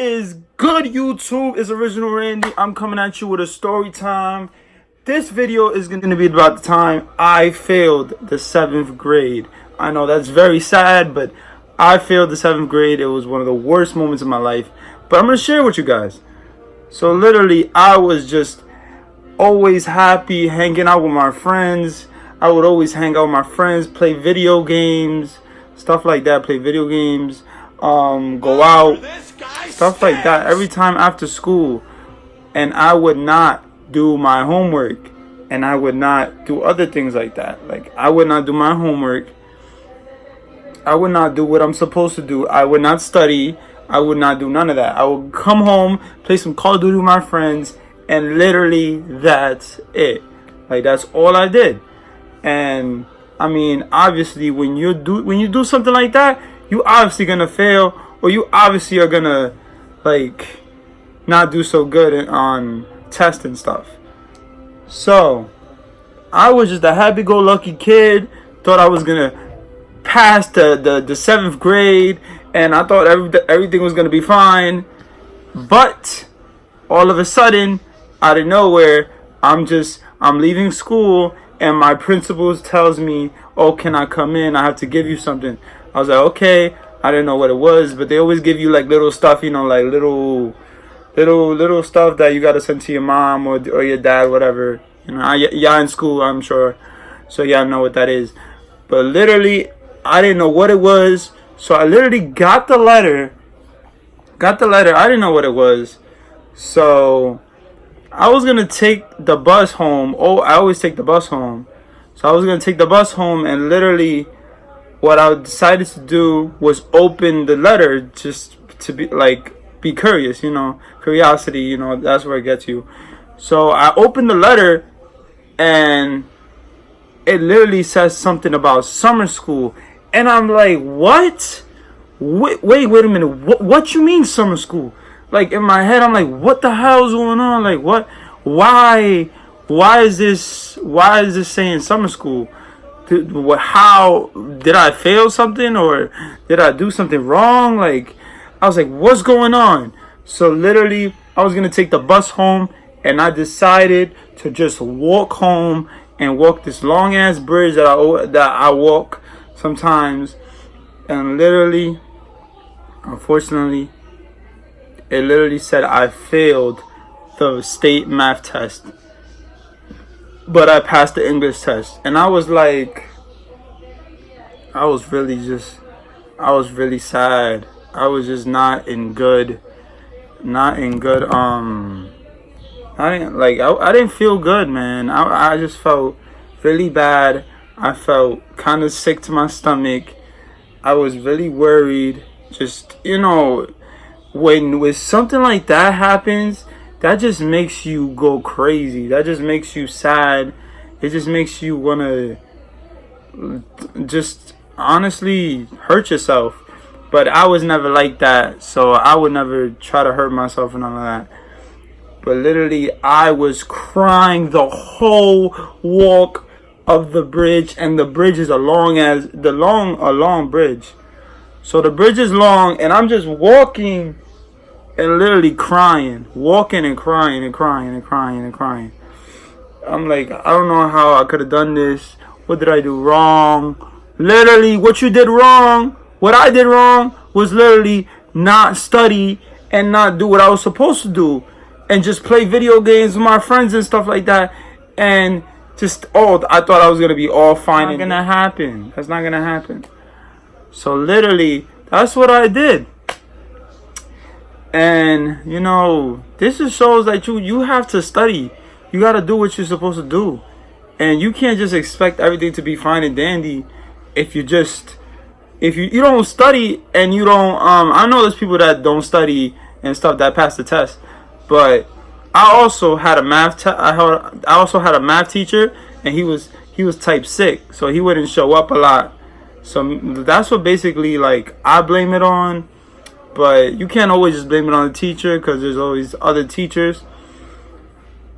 is good, YouTube? It's Original Randy. I'm coming at you with a story time. This video is going to be about the time I failed the 7th grade. I know that's very sad, but I failed the 7th grade. It was one of the worst moments of my life. But I'm going to share with you guys. So literally, I was just always happy hanging out with my friends. I would always hang out with my friends, play video games, stuff like that, play video games, go out, stuff like that every time after school. And I would not do my homework, and I would not do other things like that. Like, I would not do my homework. I would not do what I'm supposed to do. I would not study. I would not do none of that. I would come home, play some Call of Duty with my friends, and literally that's it. Like, that's all I did. And I mean, obviously, when you do something like that, you obviously gonna fail, or you obviously are gonna like not do so good on tests and stuff. So I was just a happy-go-lucky kid. Thought I was gonna pass the 7th grade, and I thought everything was gonna be fine. But all of a sudden, out of nowhere, I'm leaving school, and my principal tells me, "Oh, can I come in? I have to give you something." I was like, "Okay." I didn't know what it was, but they always give you like little stuff, you know, like little stuff that you gotta send to your mom or your dad, whatever. You know, y'all in school, I'm sure, so y'all know what that is. But literally, I didn't know what it was, so I literally got the letter. I didn't know what it was, so I was gonna take the bus home. Oh, I always take the bus home. So I was gonna take the bus home, and literally what I decided to do was open the letter just to be curious, you know. Curiosity, you know, that's where it gets you. So I opened the letter, and it literally says something about summer school. And I'm like, what? Wait a minute. What you mean summer school? Like, in my head, I'm like, what the hell is going on? Like, what? Why is this saying summer school? How did I fail something, or did I do something wrong? Like, I was like, what's going on? So literally, I was gonna take the bus home, and I decided to just walk home and walk this long ass bridge that I walk sometimes. And literally, unfortunately, it literally said I failed the state math test, but I passed the English test. And I was like, I was really sad. I was just not in good, I didn't feel good, man. I just felt really bad. I felt kind of sick to my stomach. I was really worried. Just, you know, when something like that happens, that just makes you go crazy. That just makes you sad. It just makes you want to just honestly hurt yourself. But I was never like that, so I would never try to hurt myself and all of that. But literally, I was crying the whole walk of the bridge, and the bridge is a long bridge. So the bridge is long, and I'm just walking and literally crying, walking and crying and crying and crying and crying. I'm like, I don't know how I could have done this. What did I do wrong? Literally, what I did wrong was literally not study and not do what I was supposed to do, and just play video games with my friends and stuff like that. And just, I thought I was gonna be all fine. That's not gonna happen. So literally, that's what I did. And you know, this just shows that you have to study. You gotta do what you're supposed to do, and you can't just expect everything to be fine and dandy if you don't study and you don't. I know there's people that don't study and stuff that pass the test, but I also had a math. I also had a math teacher, and he was type sick, so he wouldn't show up a lot. So that's what basically, like, I blame it on. But you can't always just blame it on the teacher, because there's always other teachers.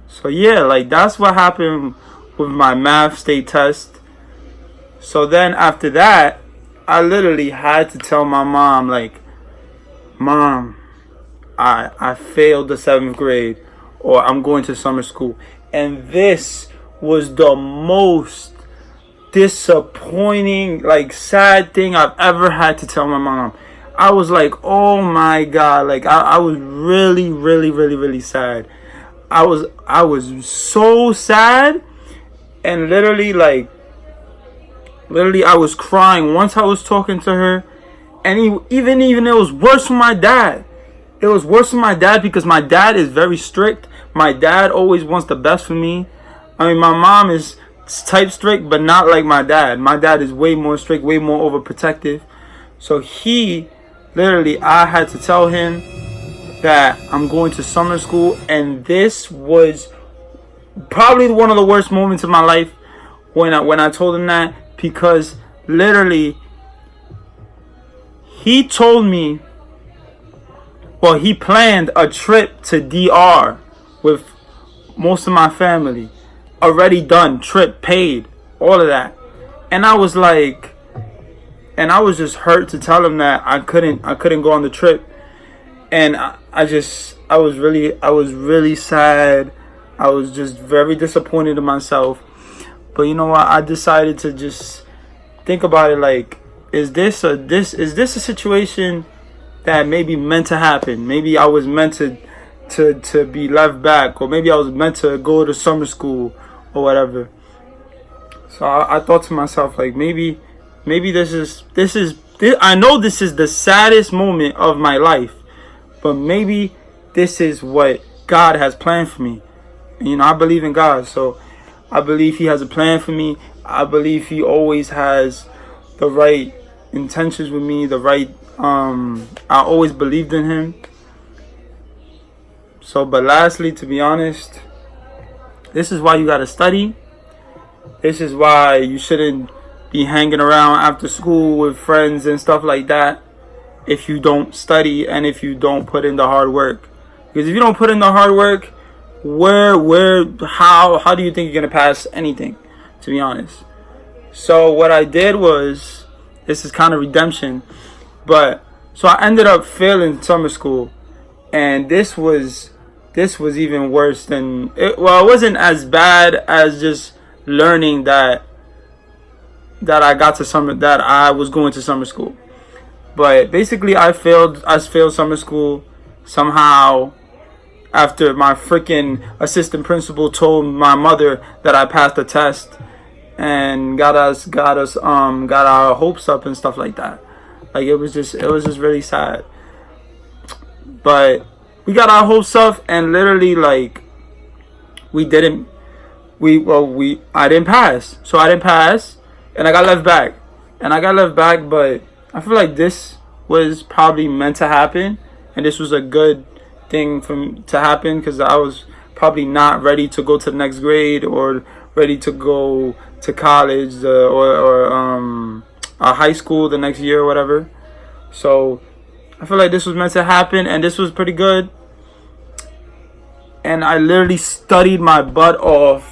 So yeah, like, that's what happened with my math state test. So then after that, I literally had to tell my mom, like, Mom, I failed the 7th grade, or I'm going to summer school. And this was the most disappointing, like, sad thing I've ever had to tell my mom. I was like, oh my God, like I was really, really, really, really sad. I was so sad, and literally I was crying once I was talking to her. And even it was worse for my dad. It was worse for my dad because my dad is very strict. My dad always wants the best for me. I mean, my mom is type strict, but not like my dad. My dad is way more strict, way more overprotective. So literally, I had to tell him that I'm going to summer school. And this was probably one of the worst moments of my life when I told him that, because literally he told me, well, he planned a trip to DR with most of my family. Already done, trip paid, all of that. And I was like, and I was just hurt to tell him that I couldn't go on the trip. And I was really sad. I was just very disappointed in myself. But you know what? I decided to just think about it like, is this a situation that maybe meant to happen? Maybe I was meant to be left back, or maybe I was meant to go to summer school or whatever. So I thought to myself, like, maybe this is I know this is the saddest moment of my life, but maybe this is what God has planned for me. And, you know, I believe in God, so I believe He has a plan for me. I believe He always has the right intentions with me, I always believed in Him. So, but lastly, to be honest, this is why you gotta study. This is why you shouldn't be hanging around after school with friends and stuff like that if you don't study and if you don't put in the hard work. Because if you don't put in the hard work, how do you think you're gonna pass anything, to be honest? So what I did was, this is kind of redemption, but so I ended up failing summer school, and this was even worse than it. Well, it wasn't as bad as just learning that I was going to summer school. But basically, I failed summer school somehow after my freaking assistant principal told my mother that I passed the test and got our hopes up and stuff like that. Like, it was just really sad. But we got our hopes up, and literally, like, I didn't pass. So I didn't pass, and I got left back. But I feel like this was probably meant to happen, and this was a good thing to happen, because I was probably not ready to go to the next grade or ready to go to college or high school the next year or whatever. So I feel like this was meant to happen, and this was pretty good. And I literally studied my butt off.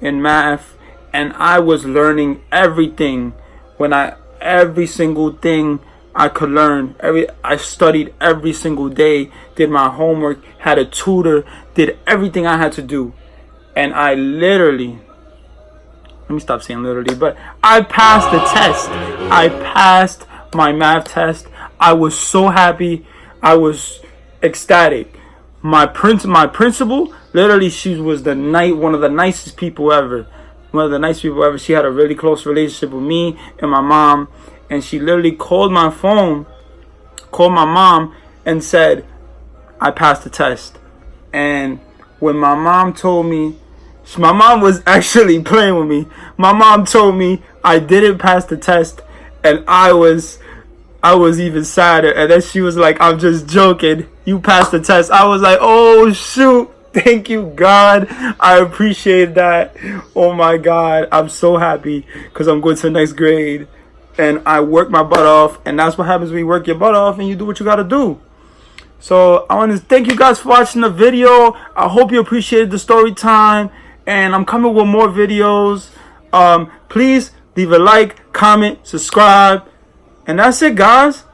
In math, and I was learning everything. Every single thing I could learn. I studied every single day, did my homework, had a tutor, did everything I had to do. And I literally, let me stop saying literally, but I passed the test. I passed my math test. I was so happy. I was ecstatic. My principal, literally, she was one of the nicest people ever. She had a really close relationship with me and my mom. And she literally called my mom and said, I passed the test. And when my mom told me, my mom was actually playing with me. My mom told me I didn't pass the test, and I was even sadder. And then she was like, I'm just joking. You passed the test. I was like, oh, shoot. Thank you, God. I appreciate that. Oh, my God. I'm so happy because I'm going to the next grade. And I worked my butt off. And that's what happens when you work your butt off and you do what you got to do. So I want to thank you guys for watching the video. I hope you appreciated the story time. And I'm coming with more videos. Please leave a like, comment, subscribe. And that's it, guys.